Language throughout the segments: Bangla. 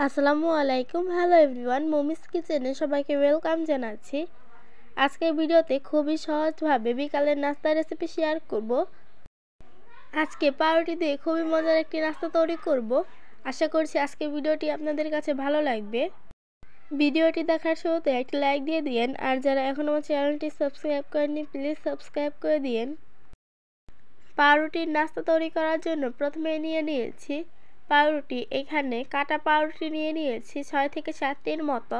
আসসালামু আলাইকুম। হ্যালো এভরিওয়ান, মমিস কিচেনে সবাইকে ওয়েলকাম জানাচ্ছি। আজকের ভিডিওতে খুবই সহজভাবে বিকালের নাস্তা রেসিপি শেয়ার করব। আজকে পাউরুটি দিয়ে খুবই মজার একটি নাস্তা তৈরি করব। আশা করছি আজকের ভিডিওটি আপনাদের কাছে ভালো লাগবে। ভিডিওটি দেখার শুরুতে একটি লাইক দিয়ে দিন, আর যারা এখনও আমার চ্যানেলটি সাবস্ক্রাইব করেননি প্লিজ সাবস্ক্রাইব করে দিন। পাউরুটির নাস্তা তৈরি করার জন্য প্রথমে নিয়েছি পাউরুটি। এখানে কাটা পাউরুটি নিয়েছি 6 থেকে 7টির মতো।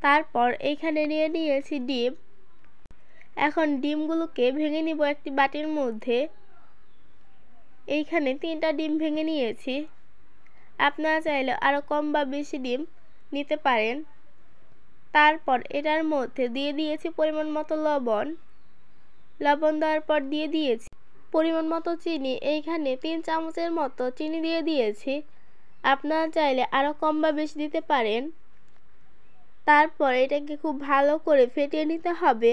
তারপর এখানে নিয়েছি ডিম। এখন ডিমগুলোকে ভেঙে নিব একটি বাটির মধ্যে। এইখানে 3টা ডিম ভেঙে নিয়েছি। আপনারা চাইলে আরও কম বা বেশি ডিম নিতে পারেন। তারপর এটার মধ্যে দিয়ে দিয়েছি পরিমাণ মতো লবণ দেওয়ার পর দিয়ে দিয়েছি পরিমাণ মতো চিনি। এইখানে 3 চামচের মতো চিনি দিয়ে দিয়েছি। আপনারা চাইলে আরও কম বা বেশি দিতে পারেন। তারপর এটাকে খুব ভালো করে ফেটিয়ে নিতে হবে।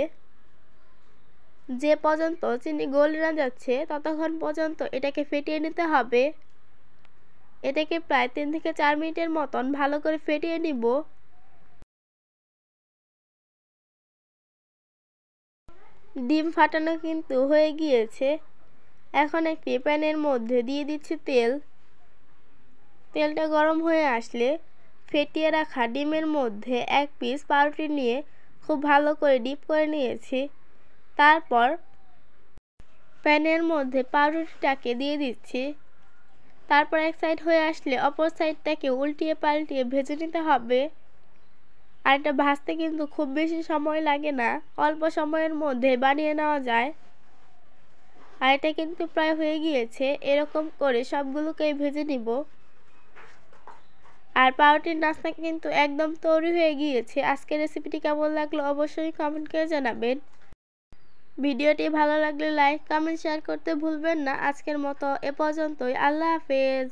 যে পর্যন্ত চিনি গলে না যাচ্ছে ততক্ষণ পর্যন্ত এটাকে ফেটিয়ে নিতে হবে। এটাকে প্রায় 3 থেকে 4 মিনিটের মতন ভালো করে ফেটিয়ে নিব। ডিম ফাটানো কিন্তু হয়ে গিয়েছে। এখন একটি প্যানের মধ্যে দিয়ে দিচ্ছি তেল। তেলটা গরম হয়ে আসলে ফেটিয়ে রাখা ডিমের মধ্যে 1 পিস পাউরুটি নিয়ে খুব ভালো করে ডিপ করে নিয়েছি। তারপর প্যানের মধ্যে পাউরুটিটাকে দিয়ে দিচ্ছি। তারপর এক সাইড হয়ে আসলে অপর সাইডটাকে উল্টিয়ে পাল্টিয়ে ভেজে নিতে হবে। আর এটা ভাজতে কিন্তু খুব বেশি সময় লাগে না, অল্প সময়ের মধ্যে বানিয়ে নেওয়া যায়। আর এটা কিন্তু প্রায় হয়ে গিয়েছে। এরকম করে সবগুলোকেই ভেজে নিব। আর পাউরুটির নাস্তা কিন্তু একদম তৈরি হয়ে গিয়েছে। আজকের রেসিপিটি কেমন লাগলো অবশ্যই কমেন্ট করে জানাবেন। ভিডিওটি ভালো লাগলে লাইক, কমেন্ট, শেয়ার করতে ভুলবেন না। আজকের মতো এ পর্যন্তই। আল্লাহ হাফেজ।